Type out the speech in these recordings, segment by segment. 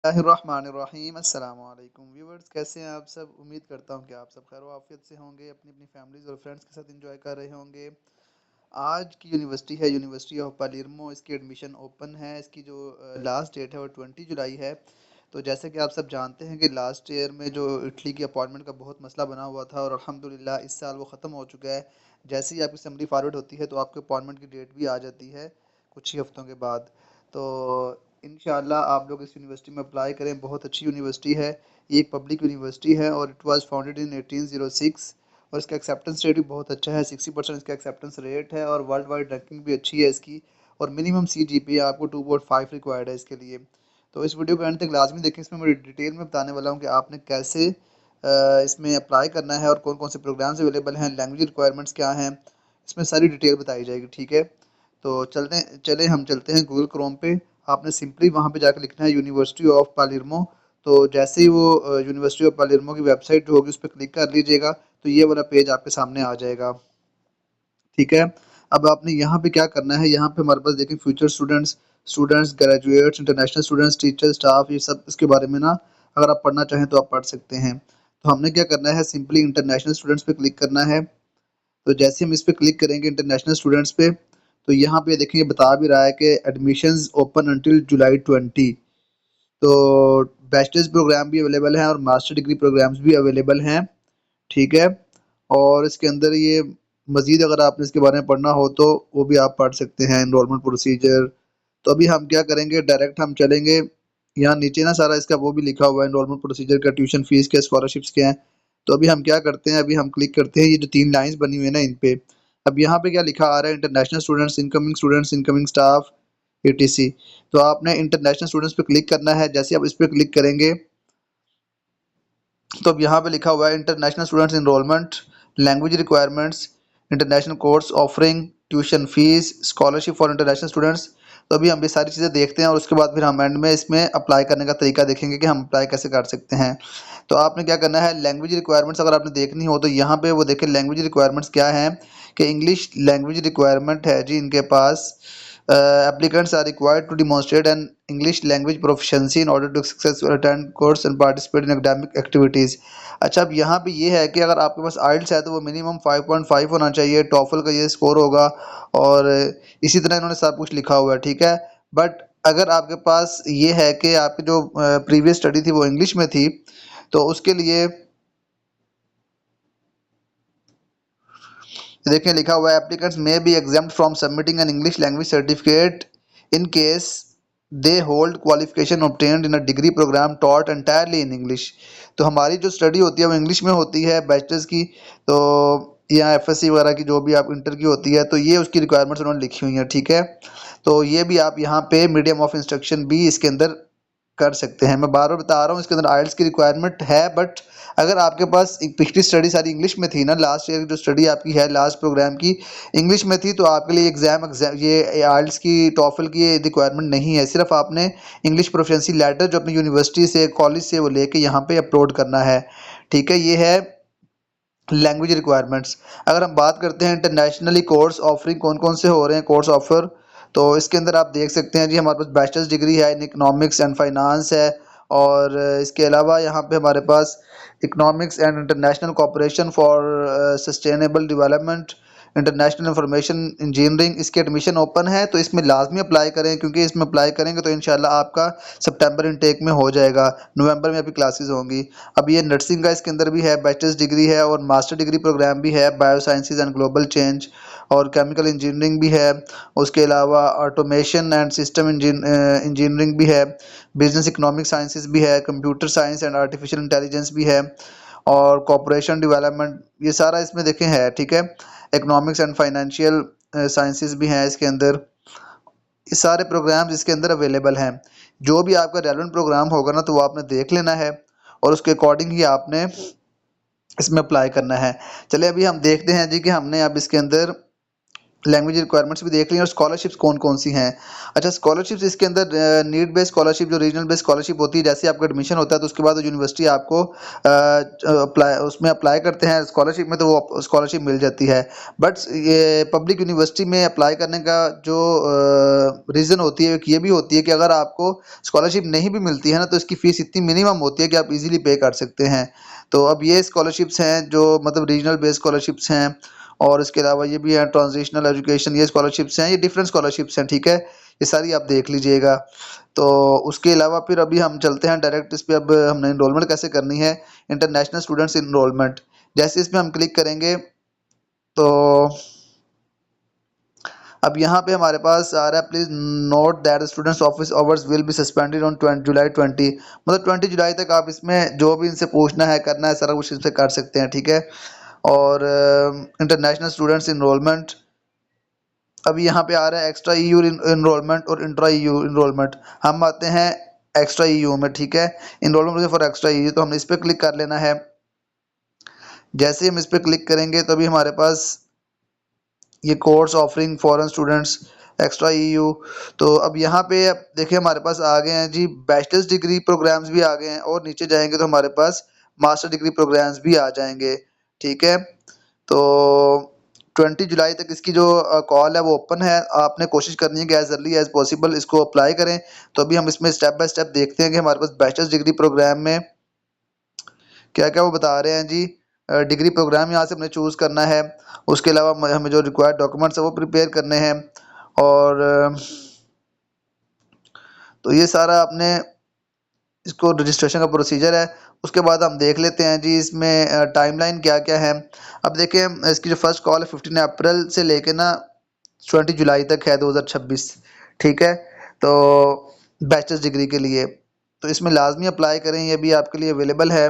बिस्मिल्लाहिर्रहमानिर्रहीम अस्सलाम वालेकुम व्यूवर्स, कैसे हैं आप सब। उम्मीद करता हूं कि आप सब खैर आफियत से होंगे, अपनी अपनी फैमिलीज और फ्रेंड्स के साथ एंजॉय कर रहे होंगे। आज की यूनिवर्सिटी है यूनिवर्सिटी ऑफ पालेर्मो। इसकी एडमिशन ओपन है। इसकी जो लास्ट डेट है वो 20 जुलाई है। तो जैसे कि आप सब जानते हैं कि लास्ट ईयर में जो इटली की अपॉइंटमेंट का बहुत मसला बना हुआ था और अल्हम्दुलिल्लाह इस साल वो ख़त्म हो चुका है। जैसे ही आपकी समरी फॉरवर्ड होती है तो आपके अपॉइंटमेंट की डेट भी आ जाती है कुछ ही हफ्तों के बाद। तो इंशाल्लाह आप लोग इस यूनिवर्सिटी में अप्लाई करें। बहुत अच्छी यूनिवर्सिटी है। ये एक पब्लिक यूनिवर्सिटी है और इट वाज फाउंडेड इन 1806 और इसका एक्सेप्टेंस रेट भी बहुत अच्छा है। 60% इसका एक्सेप्टेंस रेट है और वर्ल्ड वाइड रैंकिंग भी अच्छी है इसकी। और मिनिमम CGPA आपको 2.5 रिक्वायर्ड है इसके लिए। तो इस वीडियो को एंड तक लाजमी देखें। इसमें मैं डिटेल में बताने वाला हूँ कि आपने कैसे इसमें अप्लाई करना है और कौन कौन से प्रोग्राम्स अवेलेबल हैं, लैंग्वेज रिक्वायरमेंट्स क्या हैं, इसमें सारी डिटेल बताई जाएगी। ठीक है, तो हम चलते हैं गूगल क्रोम पे। आपने सिंपली वहाँ पे जाकर लिखना है यूनिवर्सिटी ऑफ पालेर्मो। तो जैसे ही वो यूनिवर्सिटी ऑफ पालेर्मो की वेबसाइट जो होगी उस पर क्लिक कर लीजिएगा तो ये वाला पेज आपके सामने आ जाएगा। ठीक है, अब आपने यहाँ पे क्या करना है, यहाँ पे हमारे पास देखें future students, students, graduates, international students, teacher, staff, ये सब इसके बारे में ना अगर आप पढ़ना चाहें तो आप पढ़ सकते हैं। तो हमने क्या करना है, सिंपली इंटरनेशनल स्टूडेंट्स पे क्लिक करना है। तो जैसे हम इस पे क्लिक करेंगे इंटरनेशनल स्टूडेंट्स पे, तो यहाँ पे देखिए बता भी रहा है कि एडमिशंस ओपन अंटिल जुलाई 20। तो बैचलर्स प्रोग्राम भी अवेलेबल हैं और मास्टर डिग्री प्रोग्राम्स भी अवेलेबल हैं। ठीक है, और इसके अंदर ये मज़ीद अगर आपने इसके बारे में पढ़ना हो तो वो भी आप पढ़ सकते हैं, एनरोलमेंट प्रोसीजर। तो अभी हम क्या करेंगे, डायरेक्ट हम चलेंगे यहाँ नीचे ना, सारा इसका वो भी लिखा हुआ है, एनरोलमेंट प्रोसीजर का, ट्यूशन फीस के, स्कॉलरशिप्स के हैं। तो अभी हम क्या करते हैं, अभी हम क्लिक करते हैं ये जो 3 लाइन्स बनी हुई है ना इन पे। अब यहाँ पे क्या लिखा आ रहा है, international students, incoming staff, ETC। तो आपने इंटरनेशनल स्टूडेंट्स पे क्लिक करना है। जैसे आप इस पे क्लिक करेंगे तो अब यहाँ पे लिखा हुआ है international students enrollment, language requirements, international course offering, tuition fees, scholarship for international students. तो अभी हम ये सारी चीज़ें देखते हैं और उसके बाद फिर हम एंड में इसमें अप्लाई करने का तरीका देखेंगे कि हम अप्लाई कैसे कर सकते हैं। तो आपने क्या करना है, लैंग्वेज रिक्वायरमेंट्स अगर आपने देखनी हो तो यहाँ पे वो देखें लैंग्वेज रिक्वायरमेंट्स क्या है, कि इंग्लिश लैंग्वेज रिक्वायरमेंट है जी इनके पास। applicants are required to demonstrate an English language proficiency in order to successfully attend course and participate in academic activities। अच्छा, अब यहाँ पे ये है कि अगर आपके पास आइल्स है तो वो मिनिमम 5.5 होना चाहिए, टॉफल का ये स्कोर होगा और इसी तरह इन्होंने सब कुछ लिखा हुआ है। ठीक है, बट अगर आपके पास ये है कि आपकी जो प्रीवियस स्टडी थी वो इंग्लिश में थी तो उसके लिए देखिए लिखा हुआ है applicants may be exempted from submitting an English language certificate in case they hold qualification obtained in a degree program taught entirely in English. तो हमारी जो स्टडी होती है वो इंग्लिश में होती है बैचलर्स की, तो या FSC वगैरह की जो भी आप इंटर की होती है, तो ये उसकी रिक्वायरमेंट्स उन्होंने लिखी हुई हैं। ठीक है, तो ये भी आप यहाँ पे मीडियम ऑफ इंस्ट्रक्शन भी इसके अंदर कर सकते हैं। मैं बार बार बता रहा हूँ इसके अंदर आइल्स की रिक्वायरमेंट है, बट अगर आपके पास एक पिछली स्टडी सारी इंग्लिश में थी ना, लास्ट ईयर की जो स्टडी आपकी है लास्ट प्रोग्राम की इंग्लिश में थी, तो आपके लिए एग्जाम ये आइल्स की टॉफल की रिक्वायरमेंट नहीं है। सिर्फ आपने इंग्लिश प्रोफिशिएंसी लेटर जो अपनी यूनिवर्सिटी से कॉलेज से वो लेके यहाँ पे अपलोड करना है। ठीक है, ये है लैंग्वेज रिक्वायरमेंट्स। अगर हम बात करते हैं इंटरनेशनली कोर्स ऑफरिंग कौन कौन से हो रहे हैं कोर्स ऑफर, तो इसके अंदर आप देख सकते हैं जी हमारे पास बैचलर्स डिग्री है इन इकोनॉमिक्स एंड फाइनेंस है। और इसके अलावा यहाँ पे हमारे पास economics and international cooperation for sustainable development, international information engineering, इसके एडमिशन ओपन है। तो इसमें लाजमी अप्लाई करें क्योंकि इसमें अप्लाई करेंगे तो इंशाल्लाह आपका सितंबर इनटेक में हो जाएगा, नवंबर में अभी क्लासेस होंगी। अब ये नर्सिंग का इसके अंदर भी है, बैचलर्स डिग्री है और मास्टर डिग्री प्रोग्राम भी है, bio sciences and global change और केमिकल इंजीनियरिंग भी है। उसके अलावा ऑटोमेशन एंड सिस्टम इंजीनियरिंग भी है, बिजनेस इकोनॉमिक साइंसेज भी है, computer science and artificial intelligence भी है और कॉपरेशन डेवलपमेंट, ये सारा इसमें देखें है। ठीक है, इकोनॉमिक्स एंड फाइनेंशियल साइंसेज भी हैं इसके अंदर। ये सारे प्रोग्राम्स इसके अंदर अवेलेबल हैं। जो भी आपका रेलेवेंट प्रोग्राम होगा ना तो वो आपने देख लेना है और उसके अकॉर्डिंग ही आपने इसमें अप्लाई करना है। चलिए अभी हम देखते हैं जी कि हमने अब इसके अंदर लैंग्वेज रिक्वायरमेंट्स भी देख ली और स्कॉलरशिप्स कौन कौन सी हैं। अच्छा, स्कॉलरशिप्स इसके अंदर नीड बेस्ड स्कॉलरशिप, जो रीजनल बेस्ड स्कॉलरशिप होती है, जैसे आपका एडमिशन होता है तो उसके बाद यूनिवर्सिटी आपको अप्लाई उसमें अप्लाई करते हैं स्कॉलरशिप में, तो वो स्कॉलरशिप मिल जाती है। बट ये पब्लिक यूनिवर्सिटी में अप्लाई करने का जो रीज़न होती है ये भी होती है कि अगर आपको स्कॉलरशिप नहीं भी मिलती है ना, तो इसकी फ़ीस इतनी मिनिमम होती है कि आप इजीली पे कर सकते हैं। तो अब ये स्कॉलरशिप्स हैं जो मतलब रीजनल बेस्ड स्कॉलरशिप्स हैं, और इसके अलावा ये भी है ट्रांजिशनल एजुकेशन, ये स्कॉलरशिप्स हैं, ये डिफरेंट स्कॉलरशिप्स हैं, ठीक है, ये सारी आप देख लीजिएगा। तो उसके अलावा फिर अभी हम चलते हैं डायरेक्ट इस पे, अब हमने इनरोलमेंट कैसे करनी है, इंटरनेशनल स्टूडेंट्स इनरोलमेंट। जैसे इसमें हम क्लिक करेंगे तो अब यहाँ पे हमारे पास आ रहा है, please note that students office hours will be suspended on July 20, मतलब 20 जुलाई तक आप इसमें जो भी इनसे पूछना है करना है सारा कुछ इस पे कर सकते हैं, ठीक है। और इंटरनेशनल स्टूडेंट्स इनरोलमेंट, अभी यहाँ पे आ रहा है एक्स्ट्रा ईयू इनरोलमेंट और इंट्रा ईयू इनरोलमेंट। हम आते हैं एक्स्ट्रा ईयू में, ठीक है, इनरोलमेंट फॉर एक्स्ट्रा ईयू, तो हमने इस पर क्लिक कर लेना है। जैसे हम इस पर क्लिक करेंगे तो अभी हमारे पास ये course offering foreign students extra EU, तो अब यहाँ पे अब देखिए हमारे पास आ गए हैं जी बैचलर्स डिग्री प्रोग्राम्स भी आ गए हैं, और नीचे जाएंगे तो हमारे पास मास्टर डिग्री प्रोग्राम्स भी आ जाएंगे, ठीक है। तो 20 जुलाई तक इसकी जो कॉल है वो ओपन है, आपने कोशिश करनी है कि एज अर्ली एज पॉसिबल इसको अप्लाई करें। तो अभी हम इसमें स्टेप बाय स्टेप देखते हैं कि हमारे पास बैचलर्स डिग्री प्रोग्राम में क्या क्या वो बता रहे हैं जी। डिग्री प्रोग्राम यहाँ से हमने चूज़ करना है, उसके अलावा हमें जो रिक्वायर्ड डॉक्यूमेंट्स है वो प्रिपेयर करने हैं, और तो ये सारा आपने इसको रजिस्ट्रेशन का प्रोसीजर है। उसके बाद हम देख लेते हैं जी इसमें टाइमलाइन क्या क्या है। अब देखें इसकी जो फर्स्ट कॉल है 15 अप्रैल से लेके ना 20 जुलाई तक है 2026, ठीक है। तो बैचलर्स डिग्री के लिए तो इसमें लाजमी अप्लाई करें, ये भी आपके लिए अवेलेबल है।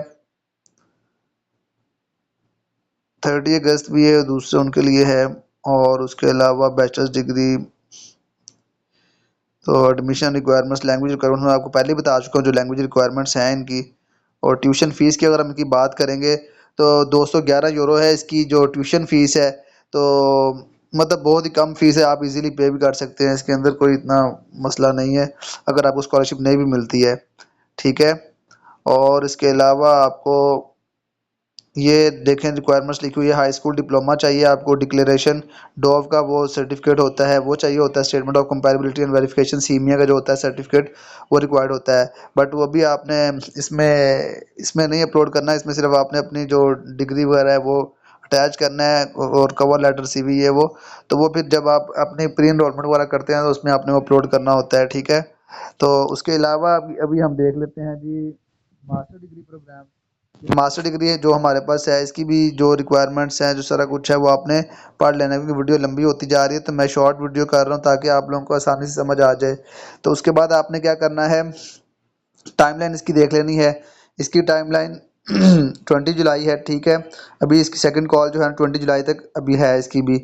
30 अगस्त भी है, दूसरे उनके लिए है, और उसके अलावा बैचलर्स डिग्री, तो एडमिशन रिक्वायरमेंट्स लैंग्वेज रिक्वायरमेंट्स मैं आपको पहले ही बता चुका हूँ जो लैंग्वेज रिक्वायरमेंट्स हैं इनकी। और ट्यूशन फ़ीस की अगर हम इनकी बात करेंगे तो 211 यूरो है इसकी जो ट्यूशन फ़ीस है। तो मतलब बहुत ही कम फ़ीस है, आप इजीली पे भी कर सकते हैं, इसके अंदर कोई इतना मसला नहीं है अगर आपको स्कॉलरशिप नहीं भी मिलती है, ठीक है। और इसके अलावा आपको ये देखें रिक्वायरमेंट्स लिखी हुई है, हाई स्कूल डिप्लोमा चाहिए आपको, डिक्लेरेशन डोव का वो सर्टिफिकेट होता है वो चाहिए होता है, statement of comparability and verification सीमिया का जो होता है सर्टिफिकेट वो रिक्वायर्ड होता है। बट वो भी आपने इसमें नहीं अपलोड करना है, इसमें सिर्फ आपने अपनी जो डिग्री वगैरह है वो अटैच करना है, और कवर लेटर सीवी है वो, तो वो फिर जब आप अपनी प्री एनरोलमेंट वगैरह करते हैं तो उसमें आपने वो अपलोड करना होता है, ठीक है। तो उसके अलावा अभी अभी हम देख लेते हैं जी master degree program. Master degree है जो हमारे पास है, इसकी भी जो रिक्वायरमेंट्स हैं जो सारा कुछ है वो आपने पढ़ लेना है, क्योंकि वीडियो लंबी होती जा रही है तो मैं शॉर्ट वीडियो कर रहा हूँ ताकि आप लोगों को आसानी से समझ आ जाए। तो उसके बाद आपने क्या करना है, टाइमलाइन इसकी देख लेनी है। इसकी टाइमलाइन 20 जुलाई है, ठीक है। अभी इसकी सेकंड कॉल जो है 20 जुलाई तक अभी है इसकी भी।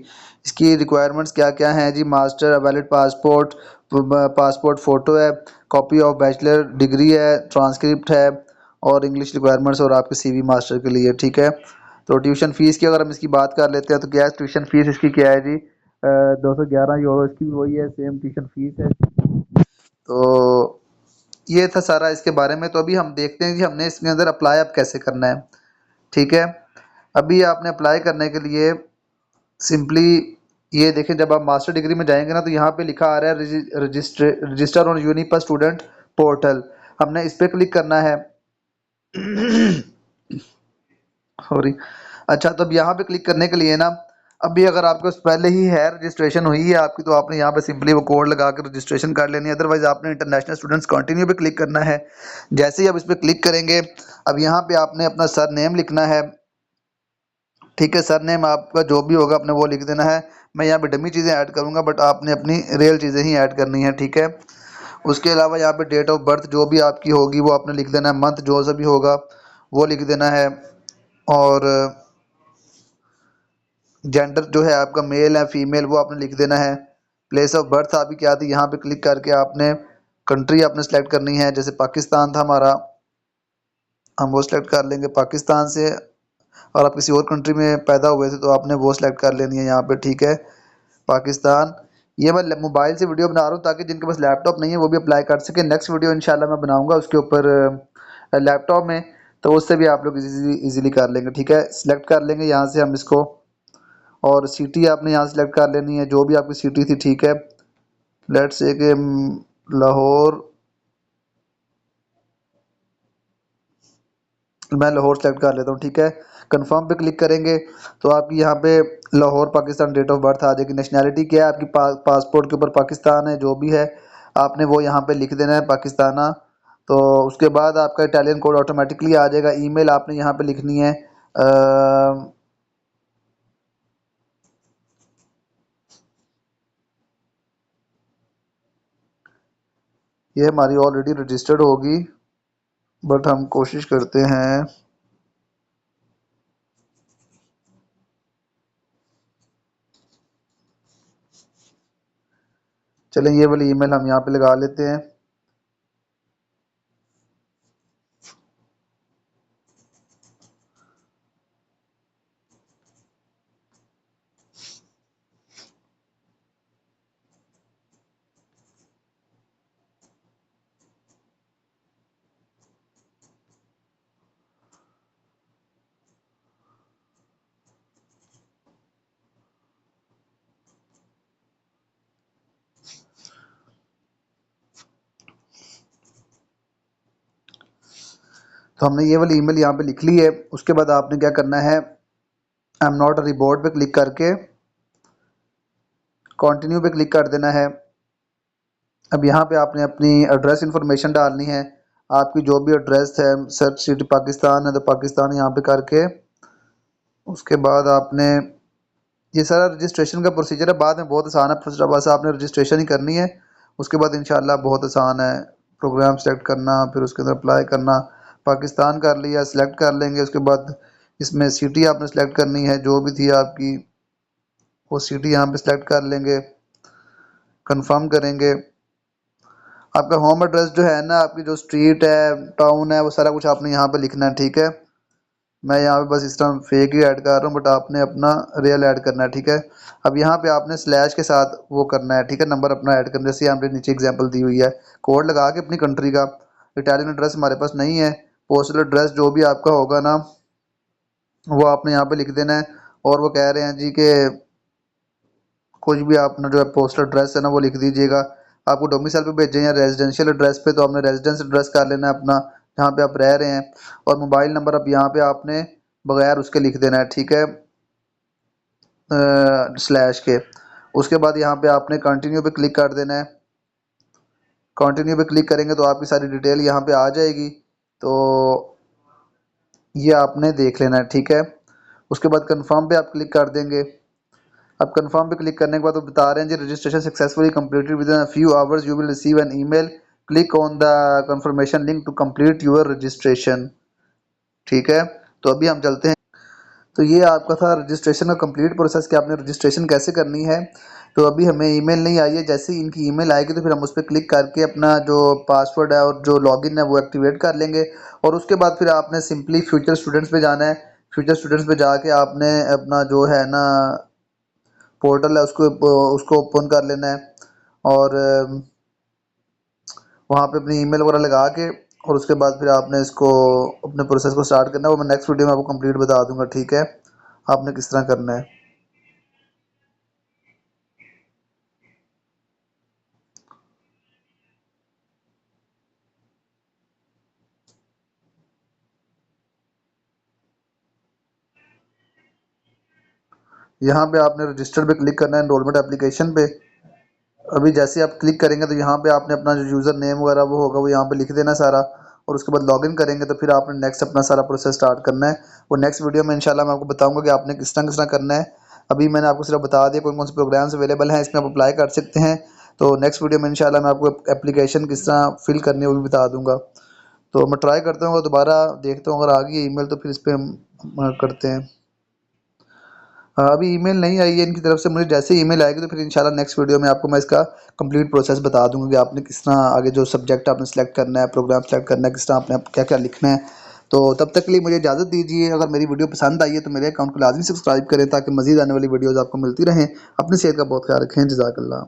इसकी रिक्वायरमेंट्स क्या क्या हैं जी, master, valid passport, passport photo है, कॉपी ऑफ बैचलर डिग्री है, ट्रांसक्रिप्ट है, और इंग्लिश रिक्वायरमेंट्स और आपके सीवी मास्टर के लिए, ठीक है। तो ट्यूशन फ़ीस की अगर हम इसकी बात कर लेते हैं तो क्या है ट्यूशन फ़ीस इसकी क्या है जी, 211 यूरो इसकी भी वही है, सेम ट्यूशन फ़ीस है। तो ये था सारा इसके बारे में। तो अभी हम देखते हैं कि हमने इसके अंदर अप्लाई अब कैसे करना है, ठीक है। अभी आपने अप्लाई करने के लिए सिंपली ये देखें, जब आप मास्टर डिग्री में जाएंगे ना तो यहाँ पे लिखा आ रहा है register on Uniper student portal, हमने इस पर क्लिक करना है। सॉरी। अच्छा, तो अब यहाँ पे क्लिक करने के लिए ना, अभी अगर आपके पास पहले ही है रजिस्ट्रेशन हुई है आपकी तो आपने यहाँ पे सिंपली वो कोड लगा कर रजिस्ट्रेशन कर लेनी है, अदरवाइज आपने इंटरनेशनल स्टूडेंट्स कंटिन्यू पे क्लिक करना है। जैसे ही आप इस पर क्लिक करेंगे अब यहाँ पे आपने अपना सर नेम लिखना है, ठीक है। सर नेम आपका जो भी होगा अपने वो लिख देना है। मैं यहाँ पे डमी चीज़ें ऐड करूँगा बट आपने अपनी रियल चीज़ें ही ऐड करनी है, ठीक है। उसके अलावा यहाँ पे डेट ऑफ बर्थ जो भी आपकी होगी वो आपने लिख देना है, मंथ जो सा भी होगा वो लिख देना है, और जेंडर जो है आपका मेल है फीमेल वो आपने लिख देना है। प्लेस ऑफ बर्थ आपकी क्या थी, यहाँ पे क्लिक करके आपने कंट्री आपने सेलेक्ट करनी है, जैसे पाकिस्तान था हमारा, हम वो सेलेक्ट कर लेंगे पाकिस्तान से। और आप किसी और कंट्री में पैदा हुए थे तो आपने वो सेलेक्ट कर लेनी है यहाँ पे, ठीक है। पाकिस्तान। ये मैं मोबाइल से वीडियो बना रहा हूँ ताकि जिनके पास लैपटॉप नहीं है वो भी अप्लाई कर सके। नेक्स्ट वीडियो इंशाल्लाह मैं बनाऊंगा उसके ऊपर लैपटॉप में, तो उससे भी आप लोग इजीली कर लेंगे। ठीक है, सिलेक्ट कर लेंगे यहाँ से हम इसको, और सिटी आपने यहाँ सेलेक्ट कर लेनी है जो भी आपकी सिटी थी। ठीक है, लेट्स से कि लाहौर, मैं लाहौर सेलेक्ट कर लेता हूँ। ठीक है, कंफर्म पे क्लिक करेंगे तो आपकी यहाँ पे Lahore Pakistan date of birth आ जाएगी। नेशनैलिटी क्या है आपकी, पासपोर्ट के ऊपर पाकिस्तान है, जो भी है आपने वो यहाँ पे लिख देना है पाकिस्ताना। तो उसके बाद आपका इटालियन कोड ऑटोमेटिकली आ जाएगा। ईमेल आपने यहाँ पे लिखनी है ये हमारी ऑलरेडी रजिस्टर्ड होगी, बट हम कोशिश करते हैं। चलें, ये वाली ईमेल हम यहाँ पे लगा लेते हैं। तो हमने ये वाली ईमेल यहाँ पे लिख ली है। उसके बाद आपने क्या करना है, I am not a report पे क्लिक करके कंटिन्यू पे क्लिक कर देना है। अब यहाँ पे आपने अपनी एड्रेस इंफॉर्मेशन डालनी है, आपकी जो भी एड्रेस है। सर्च सिटी पाकिस्तान है तो पाकिस्तान यहाँ पे करके उसके बाद आपने, ये सारा रजिस्ट्रेशन का प्रोसीजर है, बाद में बहुत आसान है। फर्स्ट बस आपने रजिस्ट्रेशन ही करनी है, उसके बाद इंशाल्लाह बहुत आसान है। प्रोग्राम सेलेक्ट करना, फिर उसके अंदर अप्लाई करना, पाकिस्तान कर लिया, सिलेक्ट कर लेंगे। उसके बाद इसमें सिटी आपने सेलेक्ट करनी है जो भी थी आपकी, वो सिटी यहाँ पे सिलेक्ट कर लेंगे, कंफर्म करेंगे। आपका होम एड्रेस जो है ना, आपकी जो स्ट्रीट है, टाउन है, वो सारा कुछ आपने यहाँ पे लिखना है। ठीक है, मैं यहाँ पे बस इस टाइम फेक ही ऐड कर रहा हूँ, बट आपने अपना रियल ऐड करना है। ठीक है, अब यहाँ पे आपने स्लैश के साथ वो करना है। ठीक है, नंबर अपना ऐड करना है, जैसे यहाँ पे नीचे एग्जांपल दी हुई है, कोड लगा के अपनी कंट्री का। इटालियन एड्रेस हमारे पास नहीं है, पोस्टल एड्रेस जो भी आपका होगा ना वो आपने यहाँ पे लिख देना है। और वो कह रहे हैं जी कि कुछ भी आपने जो है पोस्टल एड्रेस है ना वो लिख दीजिएगा। आपको डोमिसाइल पे भेजें या रेजिडेंशियल एड्रेस पे, तो आपने रेजिडेंस एड्रेस कर लेना है अपना, जहाँ पे आप रह रहे हैं। और मोबाइल नंबर अब यहाँ पे आपने बगैर उसके लिख देना है। ठीक है, स्लैश के। उसके बाद यहाँ पे आपने कंटिन्यू पे क्लिक कर देना है। कंटिन्यू पे क्लिक करेंगे तो आपकी सारी डिटेल यहाँ पे आ जाएगी, तो ये आपने देख लेना है। ठीक है, उसके बाद कंफर्म पे आप क्लिक कर देंगे। अब कंफर्म पे क्लिक करने के बाद वो बता रहे हैं जी registration successfully completed within a few hours you will receive an email, click on the confirmation link to complete your registration. ठीक है, तो अभी हम चलते हैं। तो ये आपका था रजिस्ट्रेशन का कंप्लीट प्रोसेस कि आपने रजिस्ट्रेशन कैसे करनी है। तो अभी हमें ईमेल नहीं आई है, जैसे ही इनकी ईमेल आएगी तो फिर हम उस पर क्लिक करके अपना जो पासवर्ड है और जो लॉगिन है वो एक्टिवेट कर लेंगे। और उसके बाद फिर आपने सिंपली फ्यूचर स्टूडेंट्स पे जाना है। फ्यूचर स्टूडेंट्स पे जाके आपने अपना जो है ना पोर्टल है उसको ओपन कर लेना है, और वहाँ पे अपनी ईमेल वगैरह लगा के, और उसके बाद फिर आपने इसको अपने प्रोसेस को स्टार्ट करना है। वो मैं नेक्स्ट वीडियो में आपको कंप्लीट बता दूंगा। ठीक है, आपने किस तरह करना है। यहाँ पे आपने रजिस्टर पे क्लिक करना है, एनरोलमेंट एप्लीकेशन पे। अभी जैसे आप क्लिक करेंगे तो यहाँ पे आपने अपना जो यूज़र नेम वगैरह वो होगा वो यहाँ पे लिख देना सारा, और उसके बाद लॉगिन करेंगे तो फिर आपने नेक्स्ट अपना सारा प्रोसेस स्टार्ट करना है। वो नेक्स्ट वीडियो में इंशाल्लाह मैं आपको बताऊंगा कि आपने किस तरह करना है। अभी मैंने आपको सिर्फ बता दिया कौन कौन से प्रोग्राम्स अवेलेबल हैं, इसमें आप अप्लाई कर सकते हैं। तो नेक्स्ट वीडियो में इंशाल्लाह मैं आपको एप्लीकेशन किस तरह फिल करनी है वो भी बता दूंगा। तो मैं ट्राई करता हूँ, दोबारा देखता हूँ, अगर आ गई ईमेल तो फिर इस पर हम करते हैं। हाँ, अभी ईमेल नहीं आई है इनकी तरफ से। मुझे जैसे ही ईमेल आएगी तो फिर इंशाल्लाह नेक्स्ट वीडियो में आपको मैं इसका कंप्लीट प्रोसेस बता दूंगा कि आपने किस तरह आगे जो सब्जेक्ट आपने सेलेक्ट करना है, प्रोग्राम सेलेक्ट करना है, किस तरह आपने क्या क्या लिखना है। तो तब तक के लिए मुझे इजाज़त दीजिए। अगर मेरी वीडियो पसंद आई है तो मेरे अकाउंट को लाजमी सब्सक्राइब करें ताकि मज़ीद आने वाली वीडियोज़ आपको मिलती रहें। अपनी सेहत का बहुत ख्याल रखें। जज़ाकल्लाह।